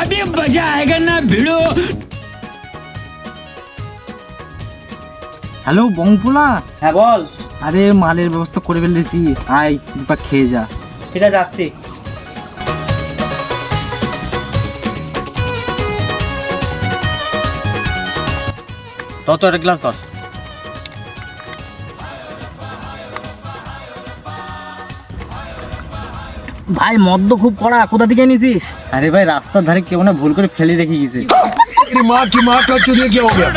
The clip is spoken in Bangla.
अभी मजा आएगा ना भिड़ो। হ্যালো বংপুলা, হ্যাঁ বল। আরে মালের ব্যবস্থা করে ফেলেছি, আয় দুপা খেয়ে যা। ঠিক আছে আসছি। তত একটা গ্লাস ধর। ভাই মদ্য খুব কড়া, কোথা থেকে এনেছিস? আরে ভাই রাস্তার ধারে কেউ না ভুল করে ফেলে রেখে গেছে। तेरी माँ की माँ का चुनिया क्या हो गया?